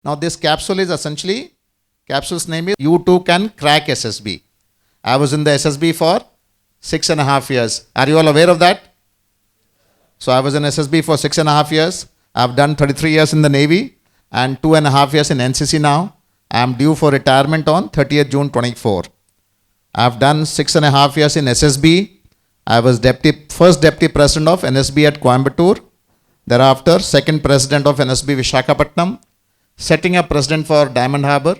Now this capsule is essentially, capsule's name is You Too Can Crack SSB. I was in the SSB for 6.5 years. Are you all aware of that? So I was in SSB for 6.5 years. I've done 33 years in the Navy and 2.5 years in NCC now. I'm due for retirement on 30th June 24. I've done 6.5 years in SSB. I was first deputy president of NSB at Coimbatore. Thereafter, second president of NSB Visakhapatnam. Setting up president for Diamond Harbour.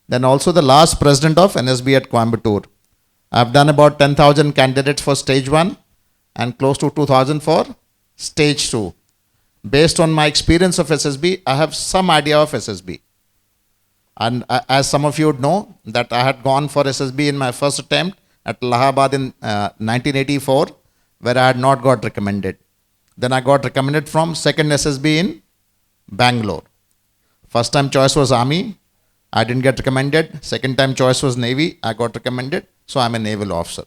Then also the last president of NSB at Coimbatore. I've done about 10,000 candidates for stage 1 and close to 2,000 for stage 2. Based on my experience of SSB, I have some idea of SSB. And as some of you would know, that I had gone for SSB in my first attempt at Allahabad in 1984, where I had not got recommended. Then I got recommended from second SSB in Bangalore. First time choice was Army. I didn't get recommended. Second time choice was Navy. I got recommended. So I'm a naval officer.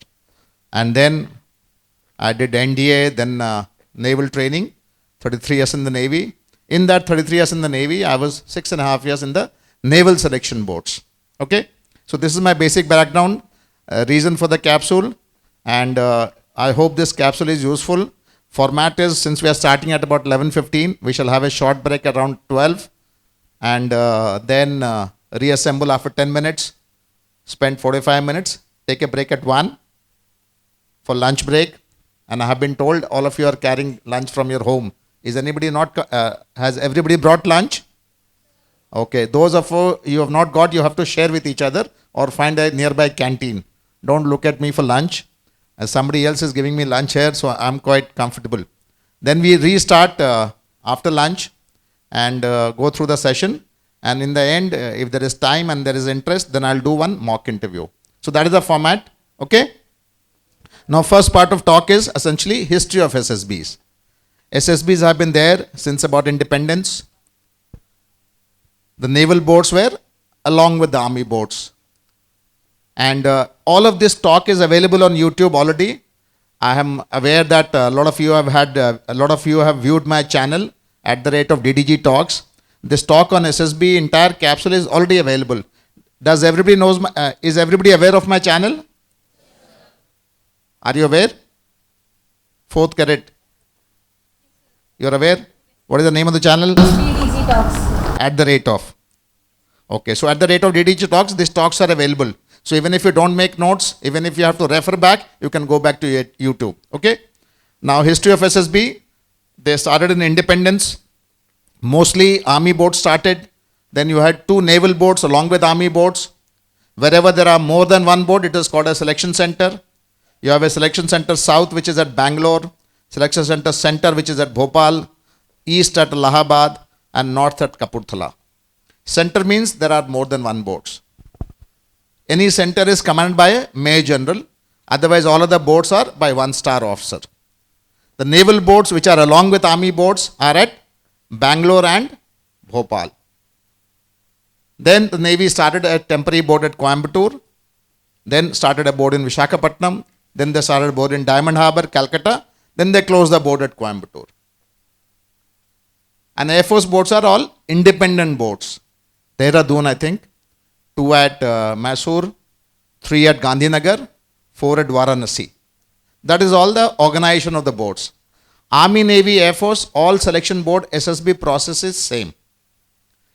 And then I did NDA, then naval training, 33 years in the Navy. In that 33 years in the Navy, I was 6.5 years in the naval selection boards. Okay. So this is my basic background, reason for the capsule. And I hope this capsule is useful. Format is, since we are starting at about 11:15, we shall have a short break around 12. And then reassemble after 10 minutes, spend 45 minutes, take a break at 1 for lunch break. And I have been told all of you are carrying lunch from your home. Is anybody not, has everybody brought lunch? Okay, those of you have not got, you have to share with each other or find a nearby canteen. Don't look at me for lunch. As somebody else is giving me lunch here, so I'm quite comfortable. Then we restart after lunch and go through the session. And in the end, if there is time and there is interest, then I'll do one mock interview. So that is the format. Okay. Now, first part of talk is essentially history of SSBs. SSBs have been there since about independence. The naval boards were along with the army boards. And all of this talk is available on YouTube already. I am aware that a lot of you have viewed my channel at the rate of DDG Talks. This talk on SSB entire capsule is already available. Does everybody knows? Is everybody aware of my channel? Are you aware? Fourth cadet. You're aware? What is the name of the channel? DDG Talks. At the rate of. Okay, so at the rate of DDG Talks, these talks are available. So even if you don't make notes, even if you have to refer back, you can go back to YouTube. Okay. Now, history of SSB. They started in independence. Mostly army boards started. Then you had 2 naval boards along with army boards. Wherever there are more than one board, it is called a selection center. You have a selection center south, which is at Bangalore. Selection center, which is at Bhopal. East at Allahabad. And north at Kapurthala. Center means there are more than one boards. Any center is commanded by a major general. Otherwise, all other boards are by 1-star officer. The naval boards, which are along with army boards, are at Bangalore and Bhopal. Then the Navy started a temporary board at Coimbatore. Then started a board in Visakhapatnam. Then they started a board in Diamond Harbour, Calcutta. Then they closed the board at Coimbatore. And Air Force boards are all independent boards. Dehradun, I think. 2 at Mysore, 3 at Gandhinagar, 4 at Varanasi. That is all the organization of the boards. Army, Navy, Air Force, all selection board SSB process is same.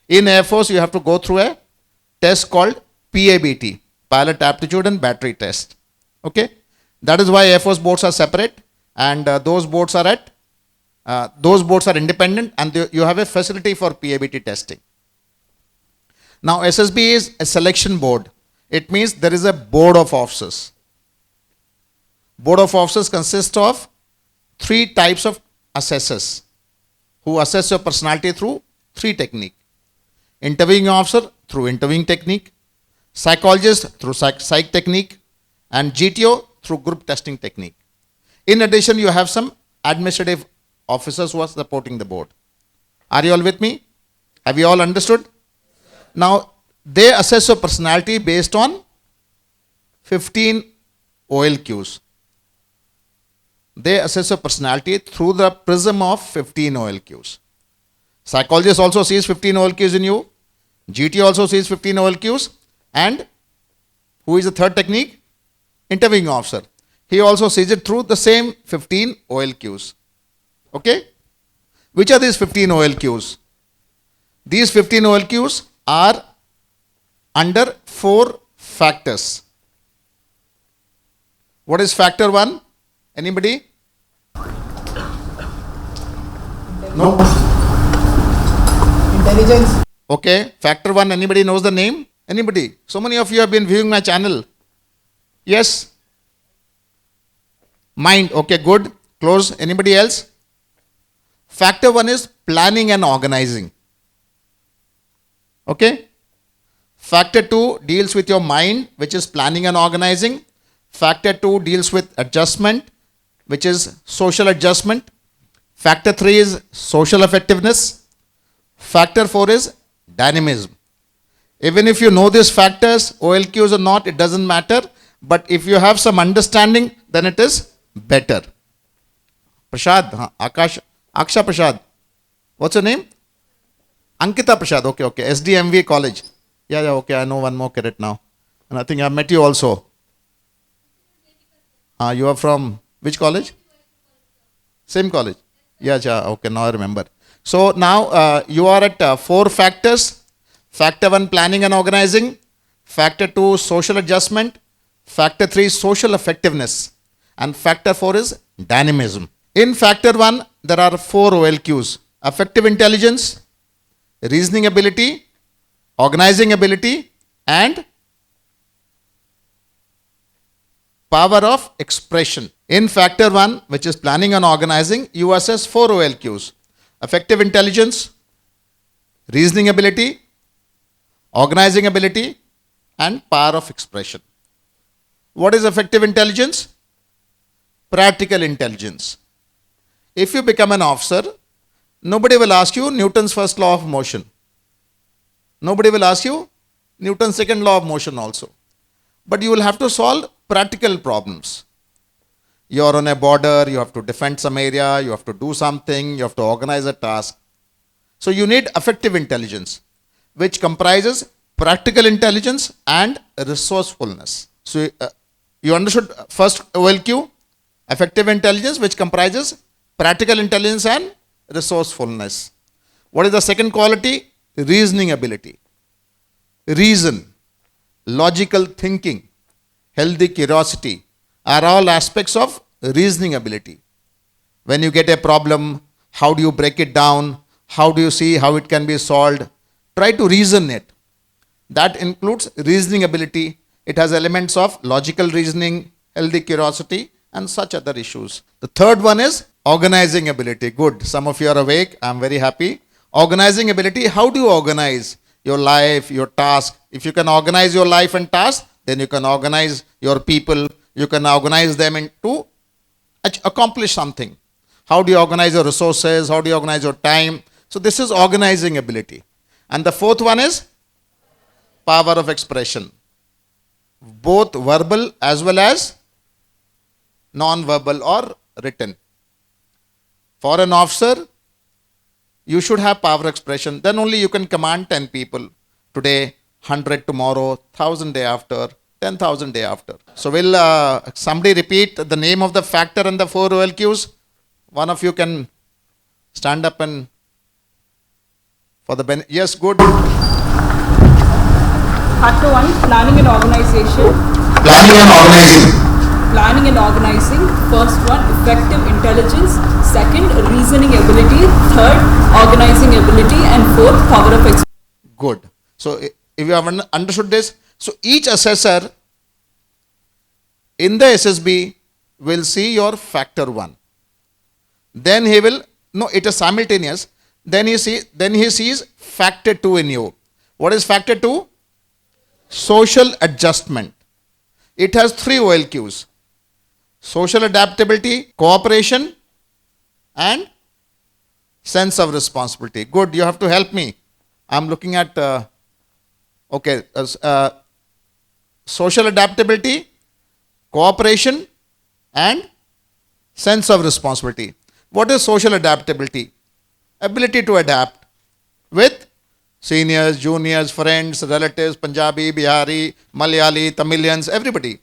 In Air Force, you have to go through a test called PABT, Pilot Aptitude and Battery Test. Okay, that is why Air Force boards are separate, and those boards are independent, and you have a facility for PABT testing. Now, SSB is a selection board. It means there is a board of officers. Board of officers consists of 3 types of assessors who assess your personality through 3 techniques. Interviewing officer through interviewing technique, psychologist through psych technique, and GTO through group testing technique. In addition, you have some administrative officers who are supporting the board. Are you all with me? Have you all understood? Now, they assess your personality based on 15 OLQs. They assess your personality through the prism of 15 OLQs. Psychologist also sees 15 OLQs in you. GT also sees 15 OLQs. And who is the third technique? Interviewing officer. He also sees it through the same 15 OLQs. Okay? Which are these 15 OLQs? These 15 OLQs are under 4 factors. What is factor 1? Anybody? No? Intelligence. Okay. Factor 1, anybody knows the name? Anybody? So many of you have been viewing my channel. Yes? Mind. Okay, good. Close. Anybody else? Factor 1 is planning and organizing. Okay? Factor 2 deals with your mind, which is planning and organizing. Factor 2 deals with adjustment, which is social adjustment. Factor 3 is social effectiveness. Factor 4 is dynamism. Even if you know these factors, OLQs or not, it doesn't matter. But if you have some understanding, then it is better. Prashad, Aksha Prashad. What's your name? Ankita Prashad. Okay. SDMV College. Yeah, okay. I know one more cadet now. And I think I met you also. You are from which college? Same college. Yeah, okay. Now I remember. So now you are at 4 factors. Factor 1, planning and organizing. Factor 2, social adjustment. Factor 3, social effectiveness. And factor 4 is dynamism. In factor 1, there are 4 OLQs. Affective intelligence, reasoning ability, organizing ability, and power of expression. In factor 1, which is planning and organizing, you assess 4 OLQs. Affective intelligence, reasoning ability, organizing ability, and power of expression. What is affective intelligence? Practical intelligence. If you become an officer, nobody will ask you Newton's first law of motion. Nobody will ask you Newton's second law of motion also. But you will have to solve practical problems. You are on a border, you have to defend some area, you have to do something, you have to organize a task. So you need affective intelligence, which comprises practical intelligence and resourcefulness. So you understood first OLQ, affective intelligence, which comprises practical intelligence and resourcefulness. What is the second quality? Reasoning ability. Reason, logical thinking, healthy curiosity are all aspects of reasoning ability. When you get a problem, how do you break it down? How do you see how it can be solved? Try to reason it. That includes reasoning ability. It has elements of logical reasoning, healthy curiosity, and such other issues. The third one is organizing ability. Good. Some of you are awake. I'm very happy. Organizing ability. How do you organize your life, your task? If you can organize your life and task, then you can organize your people. You can organize them to accomplish something. How do you organize your resources? How do you organize your time? So this is organizing ability. And the fourth one is power of expression. Both verbal as well as non-verbal or written. For an officer, you should have power of expression. Then only you can command 10 people. Today, 100 tomorrow, 1,000 day after, 10,000 day after. So will somebody repeat the name of the factor and the 4 OLQs? One of you can stand up and for the benefit. Yes, good. Factor 1, planning and organization. Planning and organizing. Planning and organizing. First one, effective intelligence. Second, reasoning ability. Third, organizing ability. And fourth, power of expression. Good. So if you have understood this, so each assessor in the SSB will see your factor 1. Then he will, no, it is simultaneous. Then he sees factor 2 in you. What is factor 2? Social adjustment. It has 3 OLQs. Social adaptability, cooperation, and sense of responsibility. Good, you have to help me. I'm looking at, social adaptability, cooperation, and sense of responsibility. What is social adaptability? Ability to adapt with Seniors, juniors, friends, relatives, Punjabi, Bihari, Malayali, Tamilians, everybody.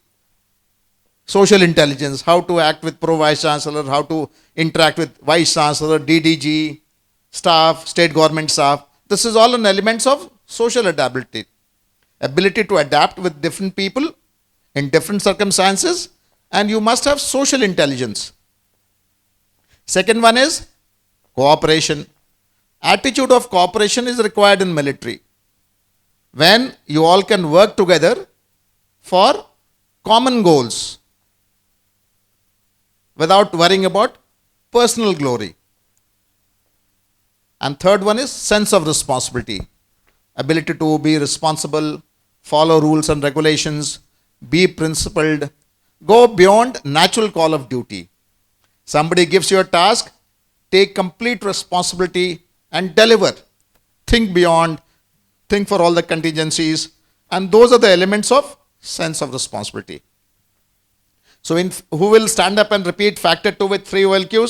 Social intelligence, how to act with Pro Vice Chancellor, how to interact with Vice Chancellor, DDG, staff, state government staff. This is all an elements of social adaptability. Ability to adapt with different people in different circumstances, and you must have social intelligence. Second one is cooperation. Attitude of cooperation is required in military. When you all can work together for common goals without worrying about personal glory. And third one is sense of responsibility. Ability to be responsible, follow rules and regulations, be principled, go beyond natural call of duty. Somebody gives you a task, take complete responsibility and deliver. Think beyond, think for all the contingencies, and those are the elements of sense of responsibility. So who will stand up and repeat factor 2 with 3 OLQs?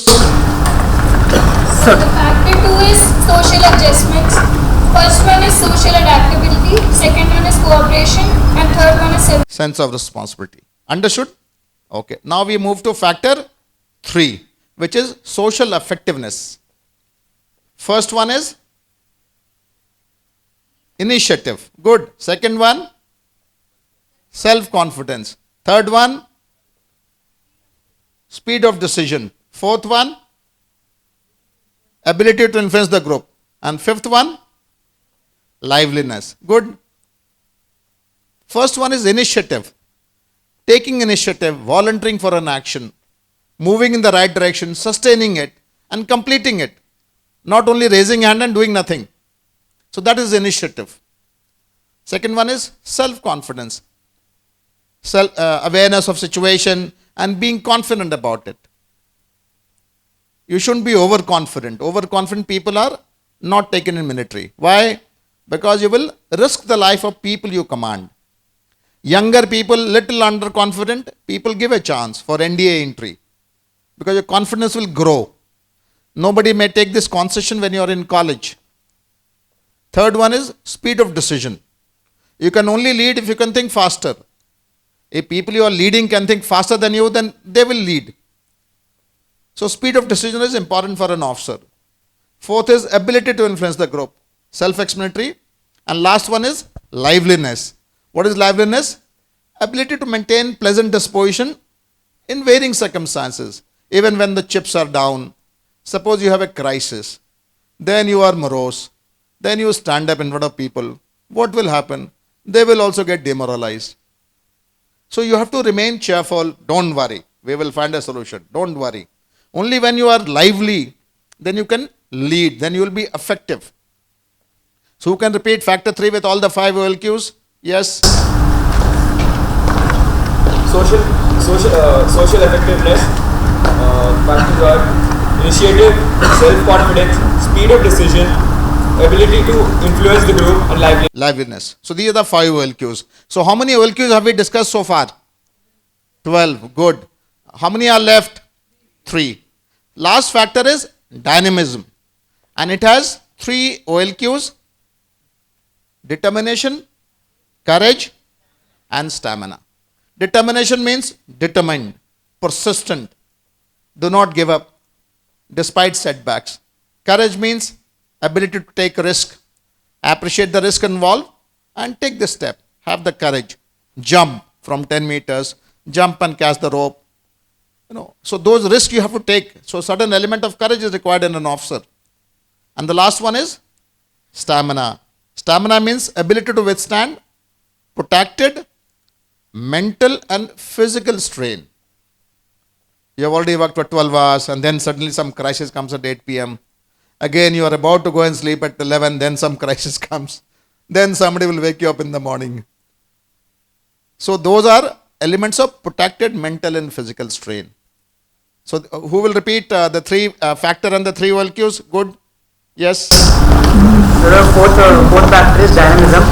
So the factor 2 is social adjustments. First one is social adaptability, second one is cooperation, and third one is sense of responsibility. Understood? Okay. Now we move to factor 3, which is social effectiveness. First one is initiative. Good. Second one, self-confidence. Third one, speed of decision. Fourth one, ability to influence the group. And fifth one, liveliness. Good. First one is initiative. Taking initiative, volunteering for an action, moving in the right direction, sustaining it, and completing it. Not only raising hand and doing nothing. So that is initiative. Second one is self-confidence. Awareness of situation and being confident about it. You shouldn't be overconfident. Overconfident people are not taken in military. Why? Because you will risk the life of people you command. Younger people, little underconfident, people give a chance for NDA entry. Because your confidence will grow. Nobody may take this concession when you are in college. Third one is speed of decision. You can only lead if you can think faster. If people you are leading can think faster than you, then they will lead. So speed of decision is important for an officer. Fourth is ability to influence the group. Self-explanatory. And last one is liveliness. What is liveliness? Ability to maintain pleasant disposition in varying circumstances. Even when the chips are down. Suppose you have a crisis. Then you are morose. Then you stand up in front of people. What will happen? They will also get demoralized. So you have to remain cheerful. Don't worry. We will find a solution. Don't worry. Only when you are lively, then you can lead. Then you will be effective. So who can repeat factor 3 with all the 5 OLQs? Yes. Social effectiveness, factors are initiative, self-confidence, speed of decision, ability to influence the group, and liveliness. So these are the 5 OLQs. So how many OLQs have we discussed so far? 12. Good. How many are left? 3. Last factor is dynamism. And it has 3 OLQs. Determination, courage, and stamina. Determination means determined, persistent. Do not give up despite setbacks. Courage means ability to take risk, appreciate the risk involved, and take the step. Have the courage. Jump from 10 meters, jump and catch the rope. So those risks you have to take. So certain element of courage is required in an officer. And the last one is stamina. Stamina means ability to withstand protracted mental and physical strain. You have already worked for 12 hours and then suddenly some crisis comes at 8 p.m. Again, you are about to go and sleep at 11, then some crisis comes. Then somebody will wake you up in the morning. So those are elements of protracted mental and physical strain. So who will repeat the 3 factor and the 3 OLQs? Good? Yes? So the fourth factor is dynamism,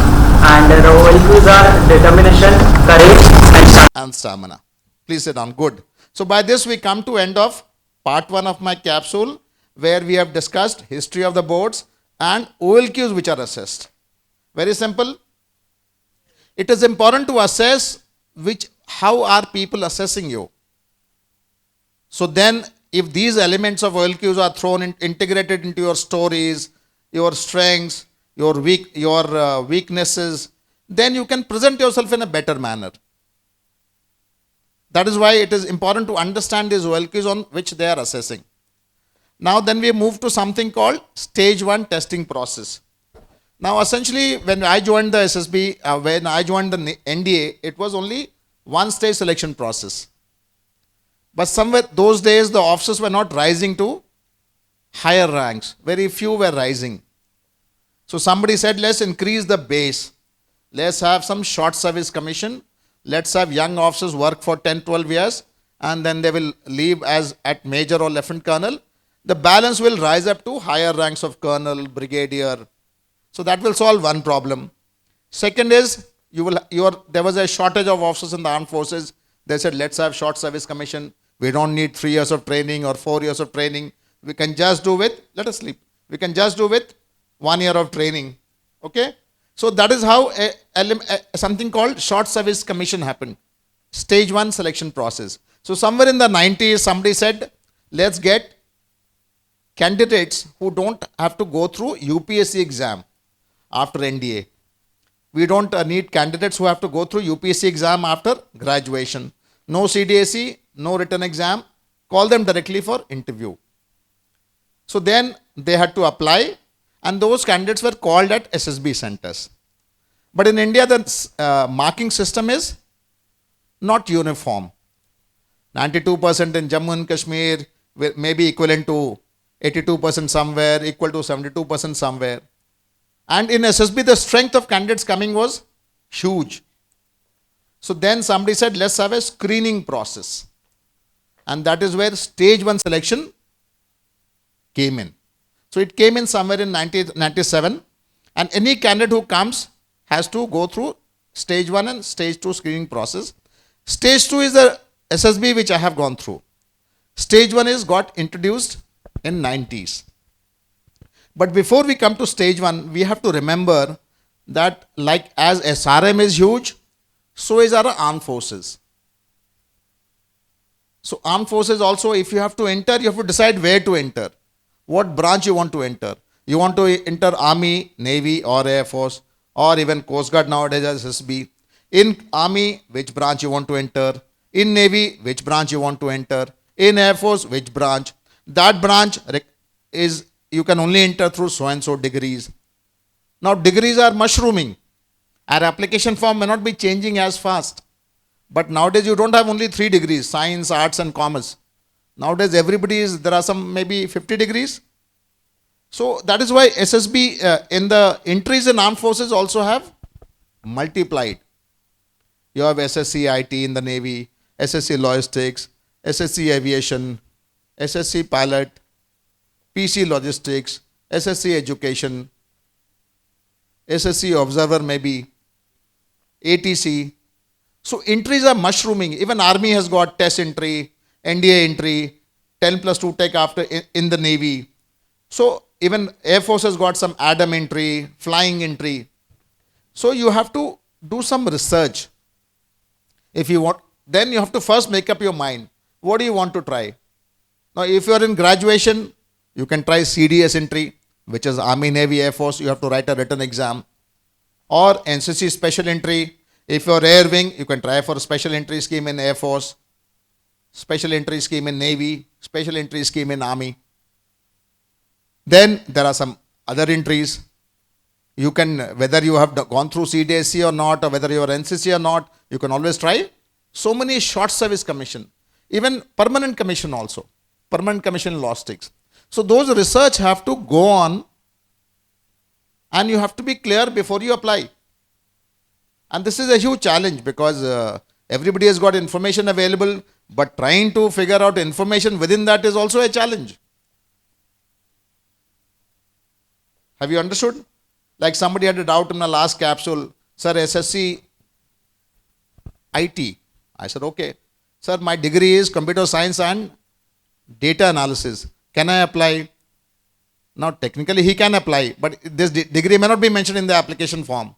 and the OLQs are determination, courage, and stamina. Please sit down. Good. So by this we come to end of part 1 of my capsule, where we have discussed history of the boards and OLQs which are assessed. Very simple. It is important to assess how are people assessing you. So then if these elements of OLQs are integrated into your stories, your strengths, your weaknesses, then you can present yourself in a better manner. That is why it is important to understand these OLQs on which they are assessing. Now then we move to something called stage 1 testing process. Now essentially when I joined the SSB, when I joined the NDA, it was only one stage selection process. But somewhere those days the officers were not rising to higher ranks. Very few were rising. So somebody said, let's increase the base. Let's have some short service commission. Let's have young officers work for 10, 12 years and then they will leave as at major or lieutenant colonel. The balance will rise up to higher ranks of colonel, brigadier. So that will solve one problem. Second is, there was a shortage of officers in the armed forces. They said, let's have short service commission. We don't need 3 years of training or 4 years of training. We can just do with, let us sleep. We can just do with 1 year of training. Okay? So that is how something called short service commission happened. Stage 1 selection process. So somewhere in the 90s, somebody said, let's get candidates who don't have to go through UPSC exam after NDA. We don't need candidates who have to go through UPSC exam after graduation. No CDSE, no written exam. Call them directly for interview. So then they had to apply and those candidates were called at SSB centers. But in India, the marking system is not uniform. 92% in Jammu and Kashmir may be equivalent to 82% somewhere, equal to 72% somewhere. And in SSB, the strength of candidates coming was huge. So then somebody said, let's have a screening process. And that is where stage 1 selection came in. So it came in somewhere in 1997. And any candidate who comes has to go through stage 1 and stage 2 screening process. Stage 2 is the SSB which I have gone through. Stage 1 is got introduced in 90s. But before we come to stage 1, we have to remember that like as SRM is huge, so is our armed forces. So armed forces also, if you have to enter, you have to decide where to enter. What branch you want to enter. You want to enter Army, Navy or Air Force or even Coast Guard nowadays as SSB. In Army, which branch you want to enter. In Navy, which branch you want to enter. In Air Force, which branch. That branch is, you can only enter through so and so degrees. Now degrees are mushrooming. Our application form may not be changing as fast. But nowadays you don't have only 3 degrees, science, arts and commerce. Nowadays there are some maybe 50 degrees. So that is why SSB in the entries in armed forces also have multiplied. You have SSC IT in the Navy, SSC Logistics, SSC Aviation, SSC Pilot, PC Logistics, SSC Education, SSC Observer maybe, ATC. So entries are mushrooming. Even Army has got test entry, NDA entry, 10+2 tech after in the Navy. So even Air Force has got some ADAM entry, flying entry. So you have to do some research. If you want, then you have to first make up your mind. What do you want to try? Now if you are in graduation, you can try CDS entry, which is Army, Navy, Air Force. You have to write a written exam. Or NCC special entry. If you are Air Wing, you can try for a special entry scheme in Air Force, special entry scheme in Navy, special entry scheme in Army. Then there are some other entries. You can, whether you have gone through CDSC or not, or whether you are NCC or not, you can always try. So many short service commission, even permanent commission also, permanent commission logistics. So those research have to go on and you have to be clear before you apply. And this is a huge challenge because everybody has got information available, but trying to figure out information within that is also a challenge. Have you understood? Like somebody had a doubt in the last capsule, sir, SSC IT. I said, okay. Sir, my degree is computer science and data analysis. Can I apply? Now, technically, he can apply, but this degree may not be mentioned in the application form.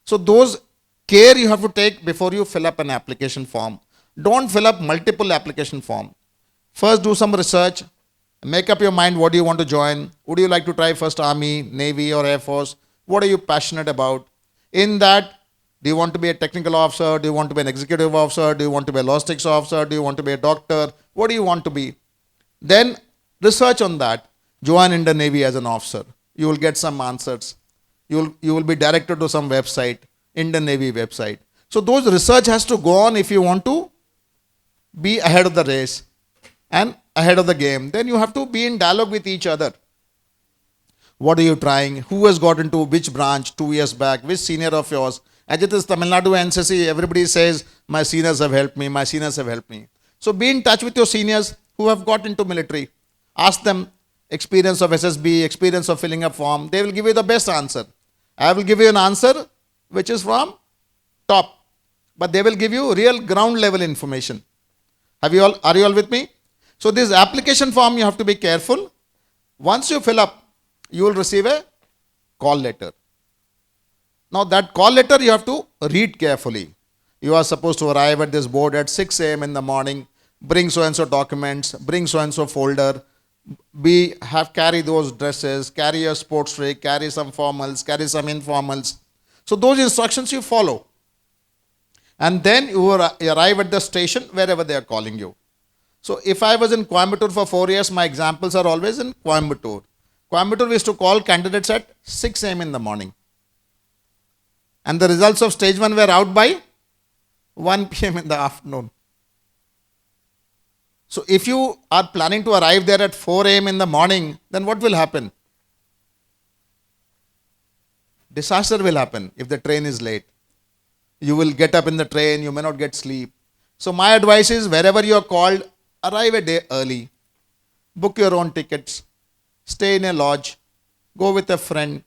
So, those care you have to take before you fill up an application form. Don't fill up multiple application form. First, do some research. Make up your mind what do you want to join. Would you like to try first Army, Navy, or Air Force? What are you passionate about? In that, do you want to be a technical officer? Do you want to be an executive officer? Do you want to be a logistics officer? Do you want to be a doctor? What do you want to be? Then research on that. Join Indian Navy as an officer. You will get some answers. You will be directed to some website, Indian Navy website. So those research has to go on if you want to be ahead of the race and ahead of the game. Then you have to be in dialogue with each other. What are you trying? Who has got into which branch 2 years back? Which senior of yours? As it is Tamil Nadu NCC, everybody says, my seniors have helped me, my seniors have helped me. So be in touch with your seniors who have got into military. Ask them experience of SSB, experience of filling up form. They will give you the best answer. I will give you an answer which is from top. But they will give you real ground level information. Are you all with me? So this application form you have to be careful. Once you fill up, you will receive a call letter. Now that call letter you have to read carefully. You are supposed to arrive at this board at 6 a.m. in the morning, bring so and so documents, bring so and so folder, carry those dresses, carry your sports rig, carry some formals, carry some informals. So those instructions you follow. And then you arrive at the station wherever they are calling you. So if I was in Coimbatore for 4 years, my examples are always in Coimbatore. Coimbatore we used to call candidates at 6 a.m. in the morning. And the results of stage 1 were out by 1 p.m. in the afternoon. So if you are planning to arrive there at 4 a.m. in the morning, then what will happen? Disaster will happen if the train is late. You will get up in the train, you may not get sleep. So my advice is wherever you are called, arrive a day early. Book your own tickets. Stay in a lodge. Go with a friend.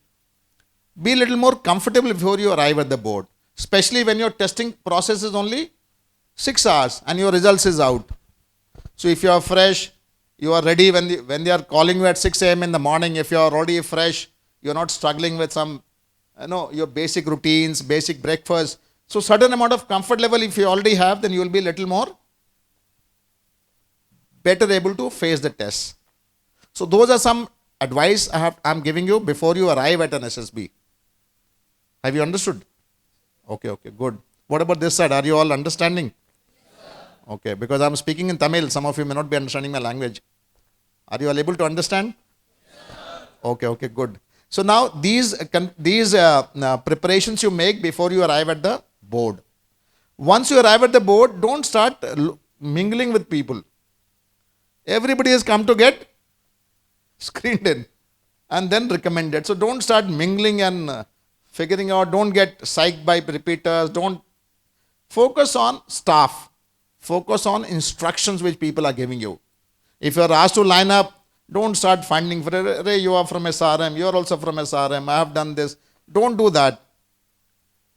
Be a little more comfortable before you arrive at the board. Especially when your testing process is only 6 hours and your results is out. So if you are fresh, you are ready when they are calling you at 6 a.m. in the morning. If you are already fresh, you are not struggling with some, your basic routines, basic breakfast. So certain amount of comfort level if you already have, then you will be a little more better able to face the test. So those are some advice I'm giving you before you arrive at an SSB. Have you understood? Okay, good. What about this side? Are you all understanding? Okay, because I'm speaking in Tamil, some of you may not be understanding my language. Are you all able to understand? Okay, good. So now these preparations you make before you arrive at the board. Once you arrive at the board, don't start mingling with people. Everybody has come to get screened in and then recommended. So don't start mingling and figuring out, don't get psyched by repeaters, don't focus on staff. Focus on instructions which people are giving you. If you are asked to line up, don't start finding, you are from SRM, you are also from SRM, I have done this. Don't do that.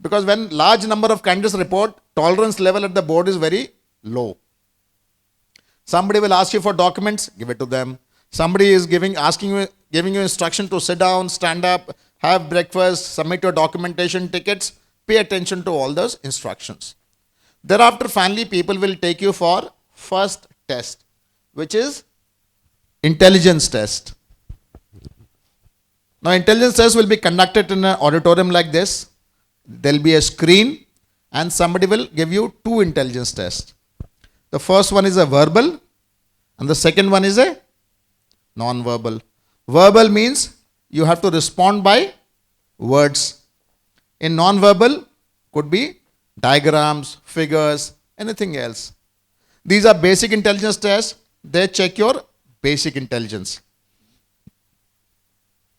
Because when large number of candidates report, tolerance level at the board is very low. Somebody will ask you for documents, give it to them. Somebody is giving you instruction to sit down, stand up, have breakfast, submit your documentation, tickets. Pay attention to all those instructions. Thereafter, finally, people will take you for first test, which is intelligence test. Now, intelligence test will be conducted in an auditorium like this. There will be a screen and somebody will give you 2 intelligence tests. The first one is a verbal and the second one is a non-verbal. Verbal means you have to respond by words. In non-verbal could be diagrams, figures, anything else. These are basic intelligence tests. They check your basic intelligence.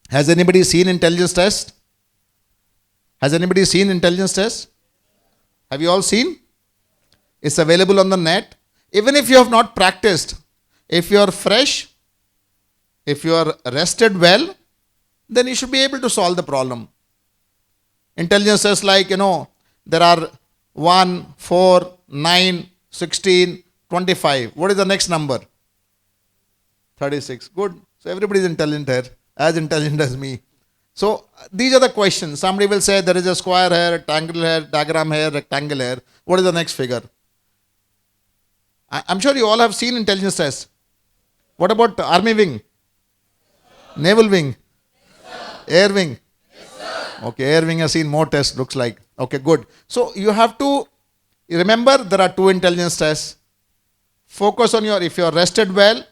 Has anybody seen intelligence test? Has anybody seen intelligence test? Have you all seen? It's available on the net. Even if you have not practiced, if you are fresh, if you are rested well, then you should be able to solve the problem. Intelligence tests like, there are 1, 4, 9, 16, 25. What is the next number? 36. Good. So everybody is intelligent here. as intelligent as me. So these are the questions. Somebody will say there is a square here, rectangle here, diagram here, rectangle here. What is the next figure? I'm sure you all have seen intelligence tests. What about army wing? Naval wing? Air wing? Okay, air wing has seen more tests, looks like. Okay, good. So you have to remember there are two intelligence tests. Focus on if you're rested well,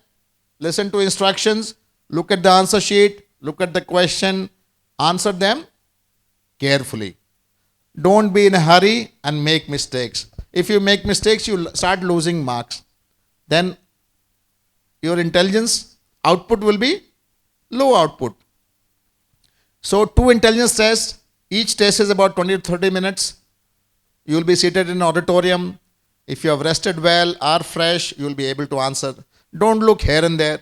listen to instructions, look at the answer sheet, look at the question, answer them carefully. Don't be in a hurry and make mistakes. If you make mistakes, you start losing marks. Then your intelligence output will be low output. So 2 intelligence tests, each test is about 20 to 30 minutes. You will be seated in an auditorium. If you have rested well, are fresh, you will be able to answer. Don't look here and there,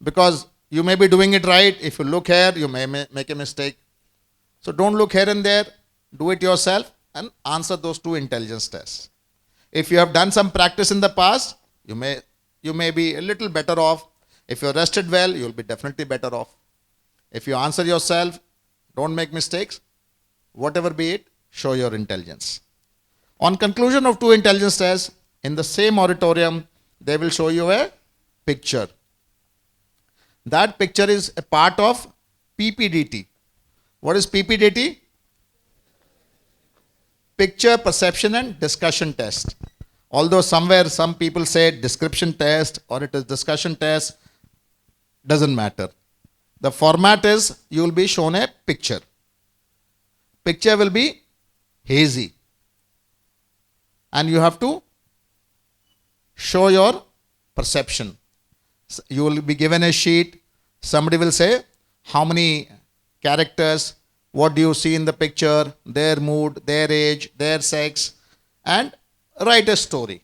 because you may be doing it right. If you look here, you may make a mistake. So don't look here and there, do it yourself and answer those 2 intelligence tests. If you have done some practice in the past, you may be a little better off. If you rested well, you will be definitely better off. If you answer yourself, don't make mistakes, whatever be it, show your intelligence. On conclusion of 2 intelligence tests, in the same auditorium, they will show you a picture. That picture is a part of PPDT. What is PPDT? Picture, perception and discussion test. Although somewhere some people say description test or it is discussion test, doesn't matter. The format is you will be shown a picture. Picture will be hazy. And you have to show your perception. You will be given a sheet. Somebody will say, how many characters, what do you see in the picture, their mood, their age, their sex, and write a story.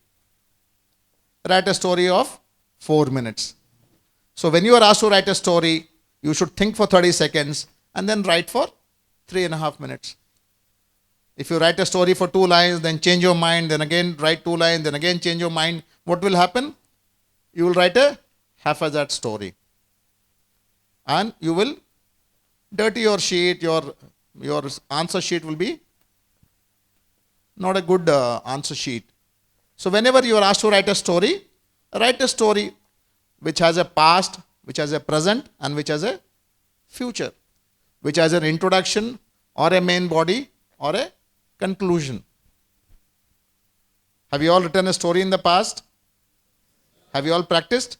Write a story of 4 minutes. So when you are asked to write a story, you should think for 30 seconds and then write for 3.5 minutes. If you write a story for 2 lines, then change your mind, then again write 2 lines, then again change your mind, what will happen? You will write a haphazard story. And you will dirty your sheet, your answer sheet will be not a good answer sheet. So whenever you are asked to write a story which has a past, which has a present, and which has a future, which has an introduction or a main body or a conclusion. Have you all written a story in the past? Have you all practiced?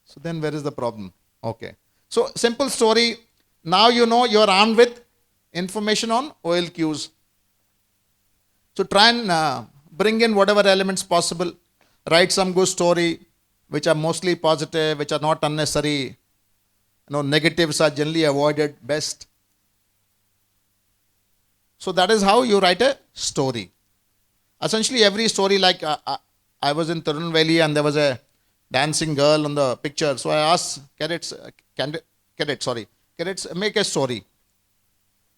So then where is the problem? Okay. So simple story. Now you know you are armed with information on OLQs. So try and bring in whatever elements possible. Write some good story which are mostly positive, which are not unnecessary. Negatives are generally avoided best. So that is how you write a story. Essentially every story, like I was in Tirunelveli and there was a dancing girl on the picture. So I asked cadets, make a story.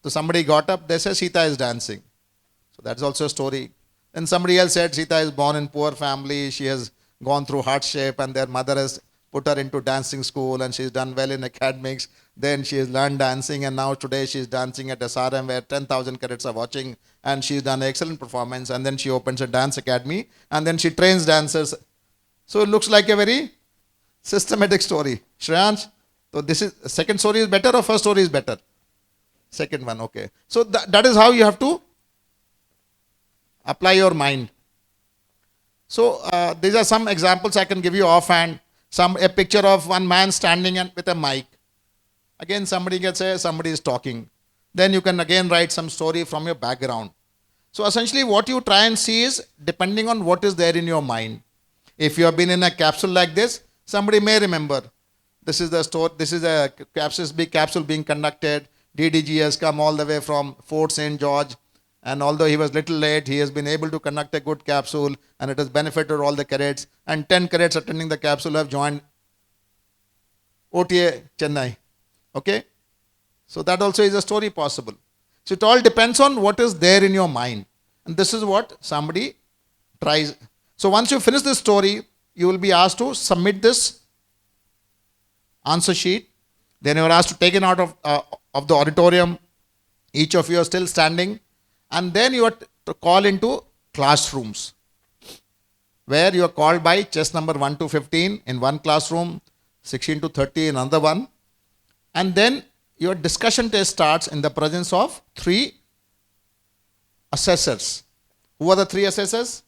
So somebody got up, they said Sita is dancing. So that's also a story. Then somebody else said Sita is born in poor family, she has gone through hardship and their mother has put her into dancing school and she's done well in academics. Then she has learned dancing and now today she's dancing at SRM where 10,000 cadets are watching and she's done excellent performance, and then she opens a dance academy and then she trains dancers. So it looks like a very systematic story. Shreyansh, so this is, second story is better or first story is better? Second one, okay. So that is how you have to apply your mind. So these are some examples I can give you offhand. A picture of one man standing with a mic. Again, somebody can say somebody is talking. Then you can again write some story from your background. So essentially what you try and see is depending on what is there in your mind. If you have been in a capsule like this, somebody may remember. This is the story. This is a SSB capsule being conducted. DDG has come all the way from Fort St. George. And although he was little late, he has been able to conduct a good capsule and it has benefited all the cadets. And 10 cadets attending the capsule have joined OTA Chennai. Okay? So that also is a story possible. So it all depends on what is there in your mind. And this is what somebody tries. So once you finish this story, you will be asked to submit this answer sheet. Then you are asked to take it out of the auditorium. Each of you are still standing. And then you are to call into classrooms, where you are called by chest number 1 to 15 in one classroom, 16 to 30 in another one. And then your discussion test starts in the presence of 3 assessors. Who are the 3 assessors?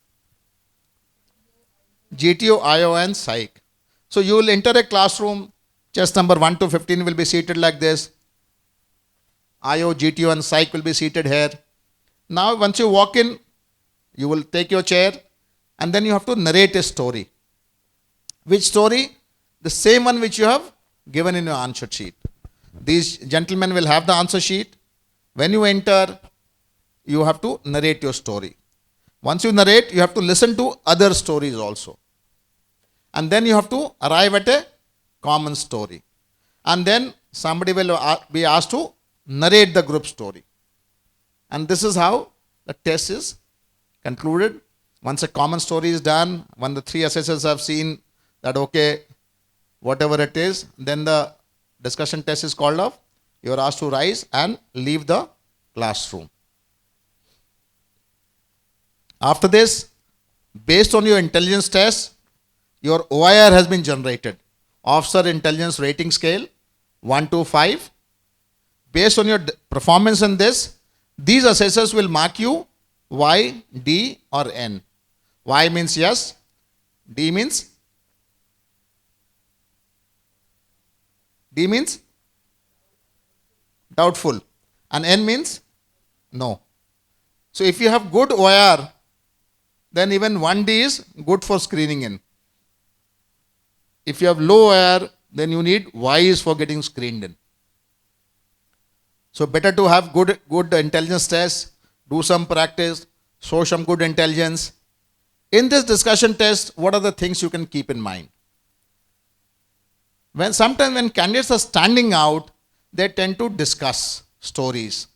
GTO, IO and Psych. So you will enter a classroom, chest number 1 to 15 will be seated like this. IO, GTO and Psych will be seated here. Now once you walk in, you will take your chair and then you have to narrate a story. Which story? The same one which you have given in your answer sheet. These gentlemen will have the answer sheet. When you enter, you have to narrate your story. Once you narrate, you have to listen to other stories also. And then you have to arrive at a common story. And then somebody will be asked to narrate the group story. And this is how the test is concluded. Once a common story is done, when the 3 assessors have seen that, okay, whatever it is, then the discussion test is called off. You are asked to rise and leave the classroom. After this, based on your intelligence test, your OIR has been generated. Officer Intelligence Rating Scale 1 to 5. Based on your performance in this, these assessors will mark you Y, D or N. Y means yes, D means doubtful, and N means no. So if you have good OIR, then even 1D is good for screening in. If you have low OIR, then you need Y is for getting screened in. So better to have good intelligence test, do some practice, show some good intelligence. In this discussion test, what are the things you can keep in mind? Sometimes when candidates are standing out, they tend to discuss stories.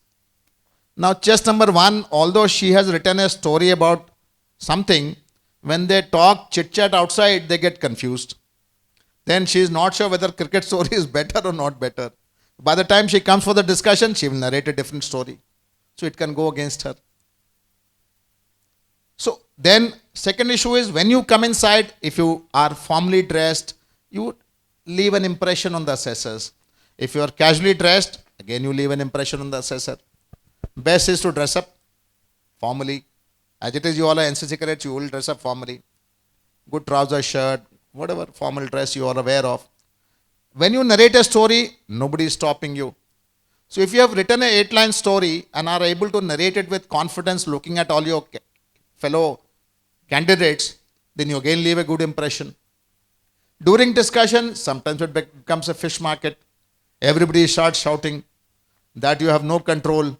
Now chest number 1, although she has written a story about something, when they talk chit-chat outside, they get confused. Then she is not sure whether cricket story is better or not better. By the time she comes for the discussion, she will narrate a different story. So it can go against her. So then second issue is, when you come inside, if you are formally dressed, you leave an impression on the assessors. If you are casually dressed, again you leave an impression on the assessor. Best is to dress up formally. As it is, you all are NCC cadets, you will dress up formally. Good trouser shirt, whatever formal dress you are aware of. When you narrate a story, nobody is stopping you. So if you have written a 8-line story and are able to narrate it with confidence, looking at all your fellow candidates, then you again leave a good impression. During discussion, sometimes it becomes a fish market. Everybody starts shouting that you have no control.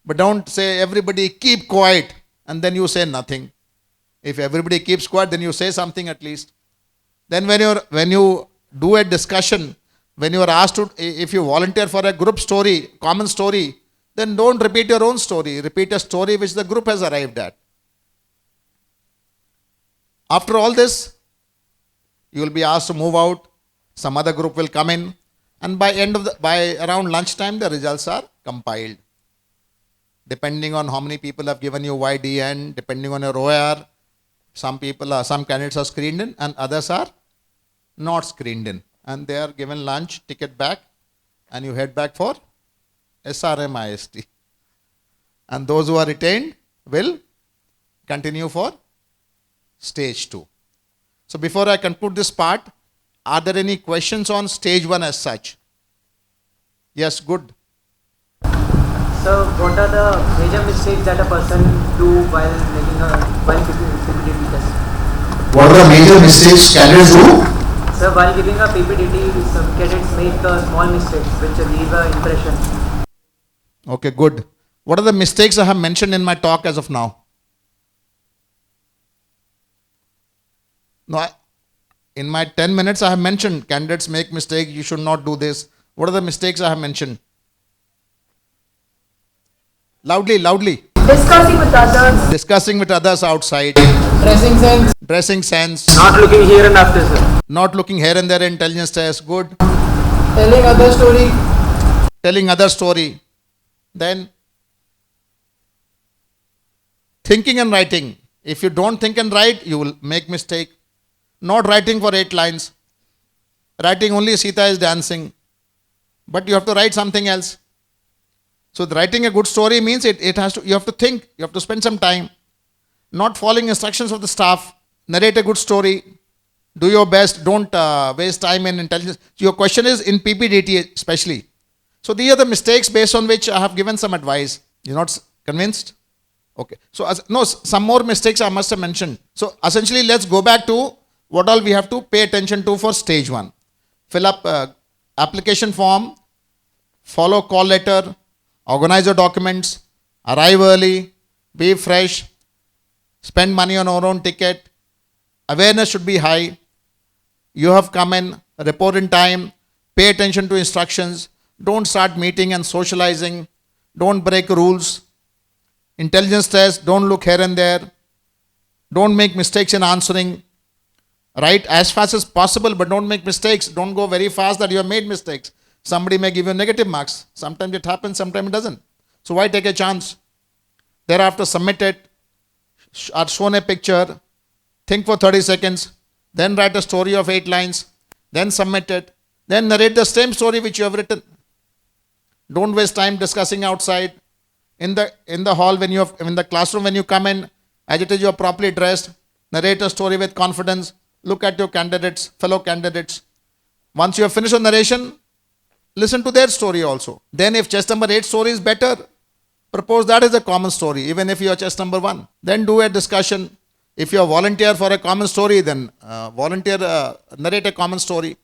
But don't say everybody keep quiet and then you say nothing. If everybody keeps quiet, then you say something at least. Then when you do a discussion, when you are asked to, if you volunteer for a group story, common story, then don't repeat your own story. Repeat a story which the group has arrived at. After all this, you will be asked to move out. Some other group will come in, and by around lunchtime, the results are compiled. Depending on how many people have given you YDN, depending on your OIR, some candidates are screened in and others are not screened in. And they are given lunch, ticket back, and you head back for SRM IST. And those who are retained will continue for stage 2. So before I conclude this part, are there any questions on stage 1 as such? Yes, good. So what are the major mistakes that a person do while giving PPDT test? What are the major mistakes candidates do? So while giving a PPDT, some cadets make small mistakes which leave an impression. Okay, good. What are the mistakes I have mentioned in my talk as of now? No, in my 10 minutes I have mentioned candidates make mistakes, you should not do this. What are the mistakes I have mentioned? Loudly. Discussing with others outside. Dressing sense. Dressing sense. Not looking here and after, sir. Not looking here and there, intelligence test, good. Telling other story. Telling other story. Then thinking and writing. If you don't think and write, you will make mistake. Not writing for 8 lines. Writing only Sita is dancing. But you have to write something else. So writing a good story means it has to, you have to think, you have to spend some time. Not following instructions of the staff. Narrate a good story. Do your best. Don't waste time in intelligence. Your question is in PPDT especially. So these are the mistakes based on which I have given some advice. You're not convinced? Okay. So some more mistakes I must have mentioned. So essentially let's go back to what all we have to pay attention to for stage 1. Fill up application form, follow call letter, organize your documents, arrive early, be fresh, spend money on our own ticket, awareness should be high. You have come in, report in time, pay attention to instructions, don't start meeting and socializing, don't break rules, intelligence test, don't look here and there, don't make mistakes in answering, write as fast as possible but don't make mistakes, don't go very fast that you have made mistakes. Somebody may give you negative marks, sometimes it happens, sometimes it doesn't. So why take a chance? Thereafter submit it, or shown a picture, think for 30 seconds, then write a story of 8 lines, then submit it, then narrate the same story which you have written. Don't waste time discussing outside. In the hall, in the classroom, when you come in, as it is you are properly dressed, narrate a story with confidence, look at your candidates, fellow candidates. Once you have finished the narration, listen to their story also. Then if chest number 8 story is better, propose that as a common story, even if you are chest number 1. Then do a discussion. If you are volunteer for a common story, then narrate a common story.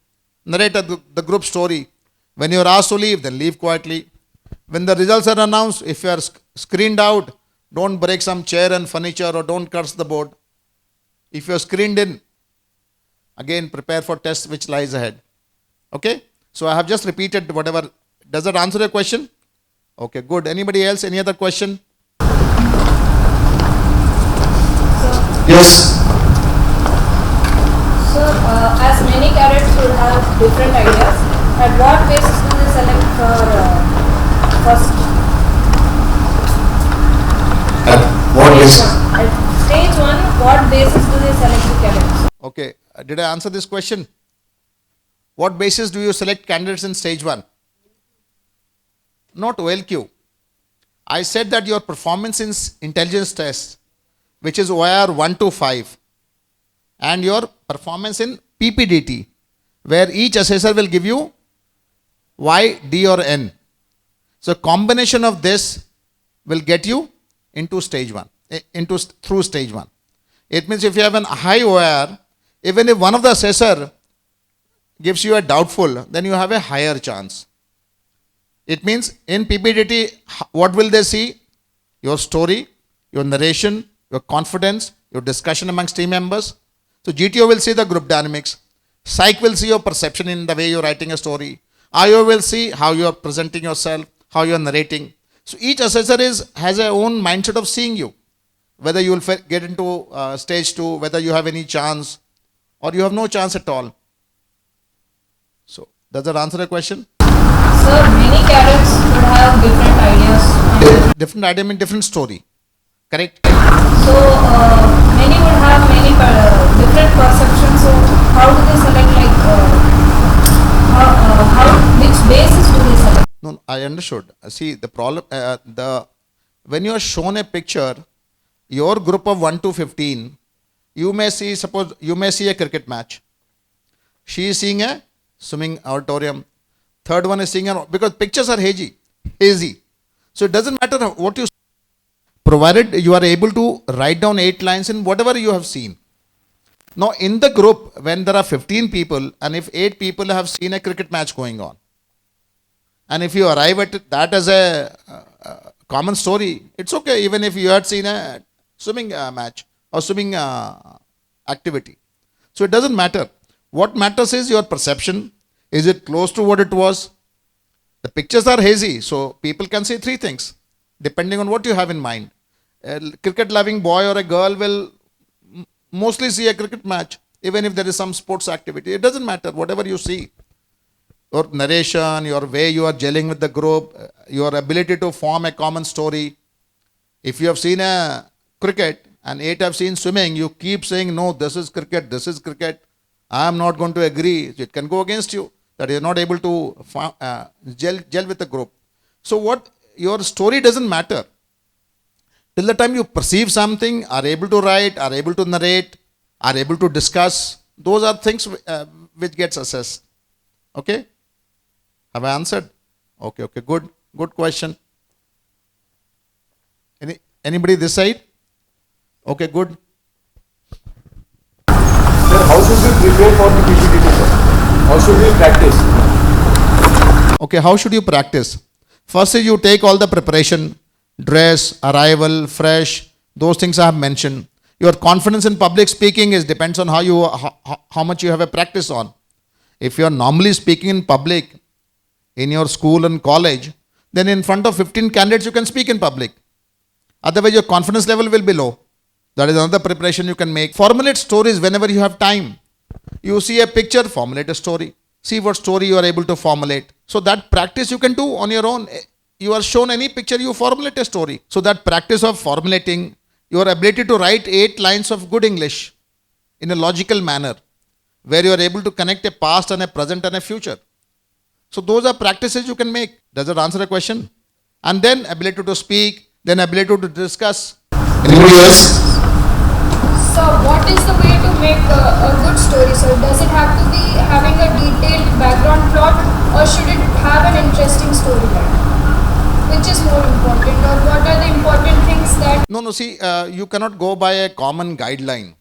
Narrate the group story. When you are asked to leave, then leave quietly. When the results are announced, if you are screened out, don't break some chair and furniture or don't curse the board. If you are screened in, again prepare for test which lies ahead. Okay? So I have just repeated whatever. Does that answer your question? Okay, good. Anybody else? Any other question? Yes. So, as many cadets will have different ideas, at what basis do they select for first? At what basis? At stage 1, what basis do they select the cadets? Okay, did I answer this question? What basis do you select candidates in stage 1? Not OLQ. I said that your performance in intelligence test, which is OIR 1 to 5, and your performance in PPDT, where each assessor will give you Y, D or N. So combination of this will get you into stage 1, through stage 1. It means if you have an high OIR, even if one of the assessor gives you a doubtful, then you have a higher chance. It means in PPDT, what will they see? Your story, your narration, your confidence, your discussion amongst team members. So GTO will see the group dynamics. Psych will see your perception in the way you're writing a story. IO will see how you're presenting yourself, how you're narrating. So each assessor has a own mindset of seeing you. Whether you will get into stage 2, whether you have any chance or you have no chance at all. So does that answer the question? Sir, many cadets would have different ideas. Different idea means different story. Correct? So, many would have many different perceptions. So, how do they select, which basis do they select? No, I understood. See, the problem, when you are shown a picture, your group of 1 to 15, you may see a cricket match. She is seeing a swimming auditorium. Third one is seeing because pictures are hazy. So it doesn't matter what you see, provided you are able to write down 8 lines in whatever you have seen. Now in the group, when there are 15 people and if 8 people have seen a cricket match going on, and if you arrive at that as a common story, it's okay even if you had seen a swimming match or swimming activity. So it doesn't matter. What matters is your perception. Is it close to what it was? The pictures are hazy, so people can see 3 things depending on what you have in mind. A cricket loving boy or a girl will mostly see a cricket match. Even if there is some sports activity, it doesn't matter, whatever you see. Your narration, your way you are gelling with the group, your ability to form a common story. If you have seen a cricket and 8 have seen swimming, you keep saying, no, this is cricket, this is cricket. I am not going to agree. It can go against you, that you are not able to gel with the group. So what, your story doesn't matter. Till the time you perceive something, are able to write, are able to narrate, are able to discuss, those are things which gets assessed. Okay? Have I answered? Okay, good. Good question. Anybody this side? Okay, good. Sir, how should we prepare for the PPT, sir? How should we practice? Okay, how should you practice? First is you take all the preparation, dress, arrival, fresh, those things I have mentioned. Your confidence in public speaking depends on how much you have a practice on. If you are normally speaking in public, in your school and college, then in front of 15 candidates you can speak in public. Otherwise your confidence level will be low. That is another preparation you can make. Formulate stories whenever you have time. You see a picture, formulate a story. See what story you are able to formulate. So that practice you can do on your own. You are shown any picture, you formulate a story. So that practice of formulating, your ability to write 8 lines of good English in a logical manner, where you are able to connect a past and a present and a future. So those are practices you can make. Does that answer the question? And then ability to speak, then ability to discuss. Anybody else? So what is the way to make a good story, sir? Does it have to be having a detailed background plot, or should it have an interesting storyline? Which is more important, or what are the important things that... No, see, you cannot go by a common guideline.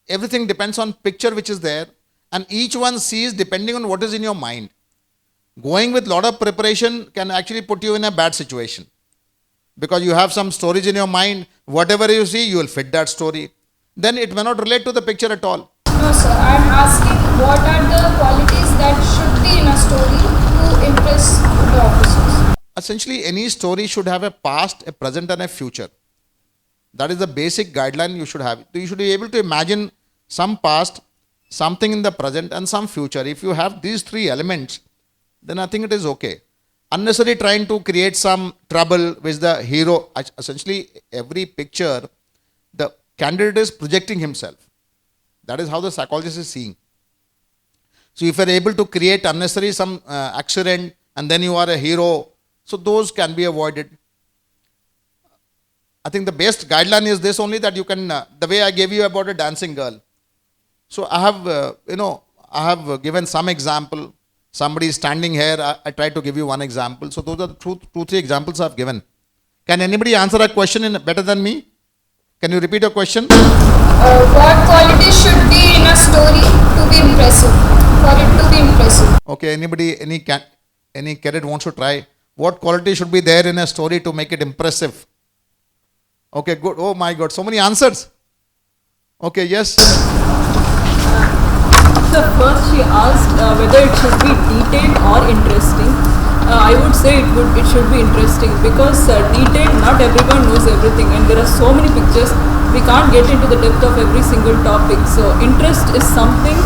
Everything depends on picture which is there, and each one sees depending on what is in your mind. Going with lot of preparation can actually put you in a bad situation, because you have some stories in your mind. Whatever you see, you will fit that story. Then it may not relate to the picture at all. No, sir. I'm asking what are the qualities that should be in a story to impress the officers? Essentially, any story should have a past, a present, and a future. That is the basic guideline you should have. You should be able to imagine some past, something in the present, and some future. If you have these 3 elements, then I think it is okay. Unnecessarily trying to create some trouble with the hero. Essentially, every picture, the candidate is projecting himself. That is how the psychologist is seeing. So if you are able to create unnecessary some accident, and then you are a hero, so those can be avoided. I think the best guideline is this only, that you can, the way I gave you about a dancing girl. So I have, I have given some example. Somebody is standing here, I try to give you one example. So those are the 2-3 examples I have given. Can anybody answer a question better than me? Can you repeat your question? What qualities should be in a story to be impressive, for it to be impressive? Okay, anybody, any cadet wants to try? What quality should be there in a story to make it impressive? Okay, good. Oh my God, so many answers. Okay, yes. So first she asked whether it should be detailed or interesting. I would say it should be interesting, because detailed, not everyone knows everything, and there are so many pictures, we can't get into the depth of every single topic. So interest is something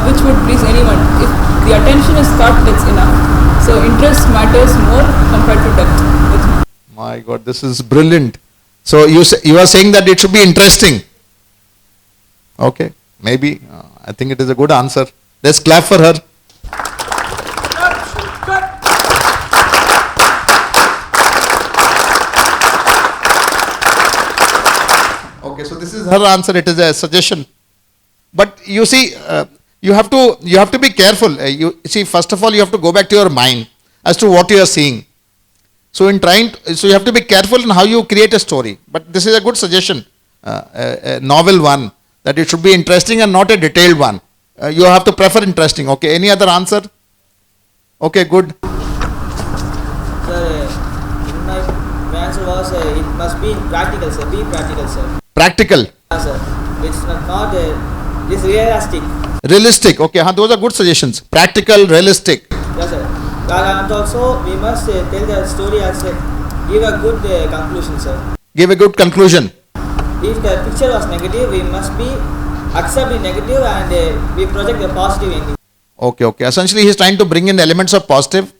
which would please anyone. If the attention is cut, that's enough. So interest matters more compared to depth. My God, this is brilliant. So you are saying that it should be interesting. Okay, maybe. I think it is a good answer. Let's clap for her. Okay, so this is her answer. It is a suggestion. But you see, you have to be careful. You see, first of all, you have to go back to your mind as to what you are seeing. So so you have to be careful in how you create a story. But this is a good suggestion, a novel one, that it should be interesting and not a detailed one. You have to prefer interesting. Okay, any other answer? Okay, good. Sir, my answer was it must be practical, sir. Be practical, sir. Practical. Yes, sir. It's not it's realistic. Realistic. Okay, those are good suggestions. Practical, realistic. Yes, sir. And also we must tell the story as give a good conclusion, sir. Give a good conclusion. If the picture was negative, we must be accept the negative and we project the positive in the. Okay. Essentially, he's trying to bring in elements of positive.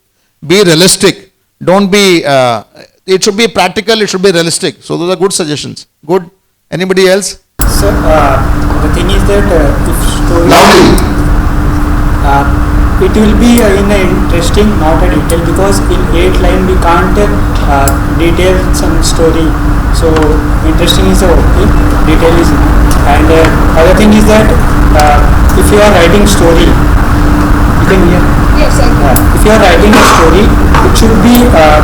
Be realistic. Don't be. It should be practical. It should be realistic. So those are good suggestions. Good. Anybody else? Sir, the thing is that if story, it will be in a interesting, not a detail, because in 8 line we can't detail some story. So interesting is okay, detail is not. And other thing is that if you are writing story, you can hear. Yes, I can. If you are writing a story, it should be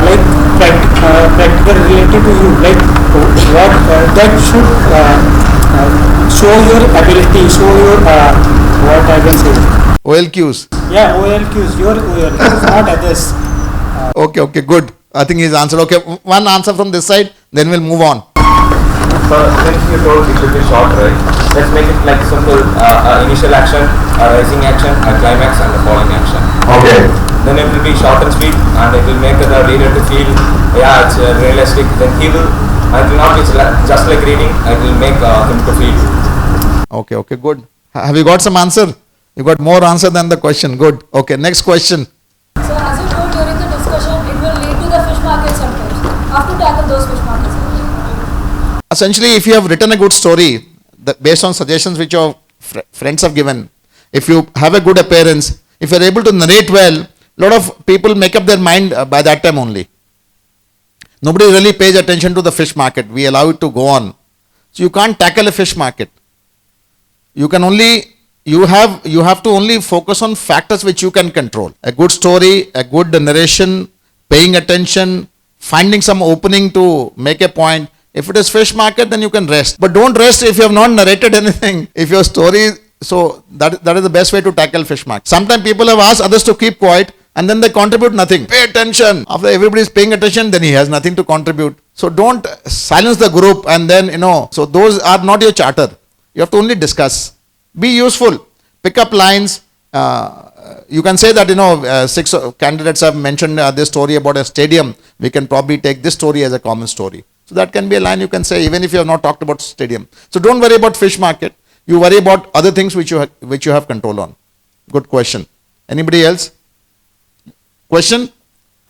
like practical related to you, like what that should show your ability, show your what I can say. OLQs. Yeah, OLQs, your OLQs, not others. Okay, good. I think he's answered. Okay, one answer from this side, then we'll move on. So since you told it should be short, right? Let's make it like simple. Initial action, a rising action, a climax, and a falling action. Okay. Then it will be short and sweet, and it will make the reader to feel, yeah, it's realistic. Then he will. It will not be just like reading. It will make him to feel. Okay, good. Have you got some answer? You got more answer than the question. Good. Okay, next question. So as you told during the discussion, it will lead to the fish market sometimes. How to tackle those fish markets? Essentially, if you have written a good story, based on suggestions which your friends have given, if you have a good appearance, if you are able to narrate well, a lot of people make up their mind by that time only. Nobody really pays attention to the fish market. We allow it to go on. So you can't tackle a fish market. You have to only focus on factors which you can control. A good story, a good narration, paying attention, finding some opening to make a point. If it is fish market, then you can rest. But don't rest if you have not narrated anything. If your story, so that is the best way to tackle fish market. Sometimes people have asked others to keep quiet and then they contribute nothing. Pay attention. After everybody is paying attention, then he has nothing to contribute. So don't silence the group and then, so those are not your charter. You have to only discuss. Be useful. Pick up lines. You can say that, 6 candidates have mentioned this story about a stadium. We can probably take this story as a common story. So that can be a line you can say even if you have not talked about stadium. So don't worry about fish market. You worry about other things which you have control on. Good question. Anybody else? Question?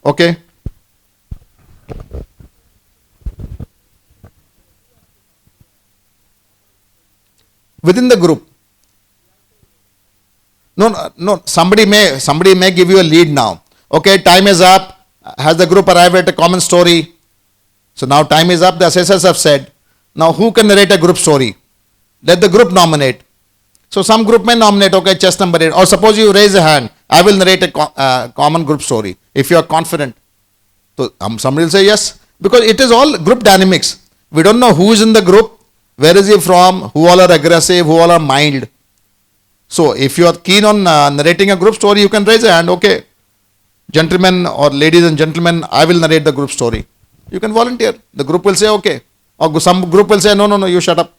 Okay. Within the group. No. Somebody may give you a lead now. Okay, time is up. Has the group arrived at a common story? So now time is up. The assessors have said, now who can narrate a group story? Let the group nominate. So some group may nominate, okay, chess number 8. Or suppose you raise a hand, I will narrate a common group story. If you are confident. So somebody will say yes. Because it is all group dynamics. We don't know who is in the group, where is he from, who all are aggressive, who all are mild. So if you are keen on narrating a group story, you can raise a hand, okay. Gentlemen or ladies and gentlemen, I will narrate the group story. You can volunteer. The group will say, okay. Or some group will say, no, you shut up.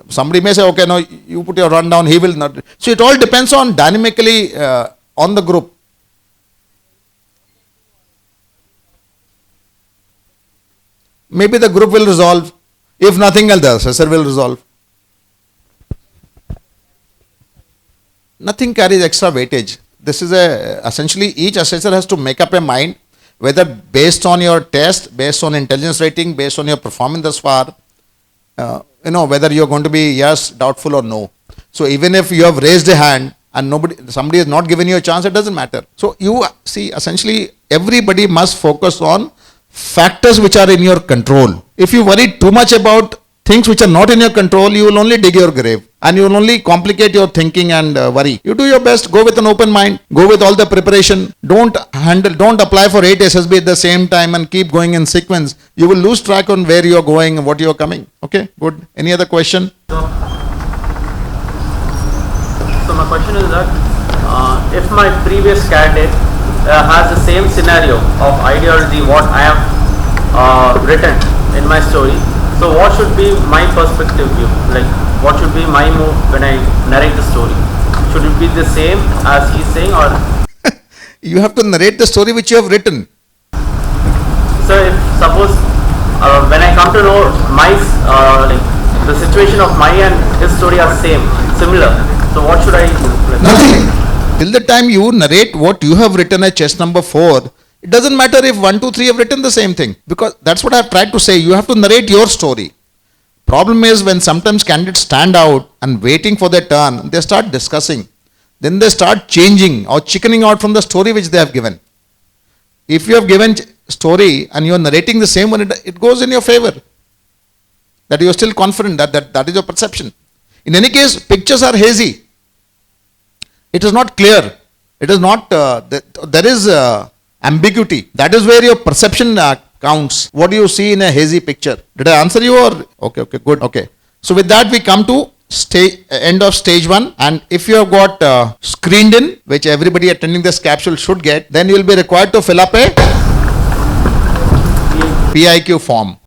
Somebody may say, okay, no, you put your run down, he will not. So it all depends on dynamically on the group. Maybe the group will resolve. If nothing else, the assessor will resolve. Nothing carries extra weightage. This is essentially each assessor has to make up a mind whether based on your test, based on intelligence rating, based on your performance thus far, whether you're going to be yes, doubtful or no. So even if you have raised a hand and somebody has not given you a chance, it doesn't matter. So you see, essentially everybody must focus on factors which are in your control. If you worry too much about things which are not in your control, you will only dig your grave and you will only complicate your thinking and worry. You do your best, go with an open mind, go with all the preparation. Don't apply for 8 SSB at the same time and keep going in sequence. You will lose track on where you are going and what you are coming. Okay, good. Any other question? So my question is that if my previous candidate has the same scenario of ideology what I have written in my story, so what should be my perspective view? Like what should be my move when I narrate the story? Should it be the same as he's saying or? You have to narrate the story which you have written. So if suppose when I come to know my the situation of my and his story are similar. So what should I do? Nothing. Till the time you narrate what you have written at chest number 4, it doesn't matter if 1, 2, 3 have written the same thing. Because that's what I've tried to say. You have to narrate your story. Problem is when sometimes candidates stand out and waiting for their turn, they start discussing. Then they start changing or chickening out from the story which they have given. If you have given story and you are narrating the same one, it goes in your favor. That you are still confident that is your perception. In any case, pictures are hazy. It is not clear. It is not, there is ambiguity. That is where your perception counts. What do you see in a hazy picture? Did I answer you or? Okay, good, okay. So with that we come to end of stage 1, and if you have got screened in, which everybody attending this capsule should get, then you will be required to fill up a PIQ form.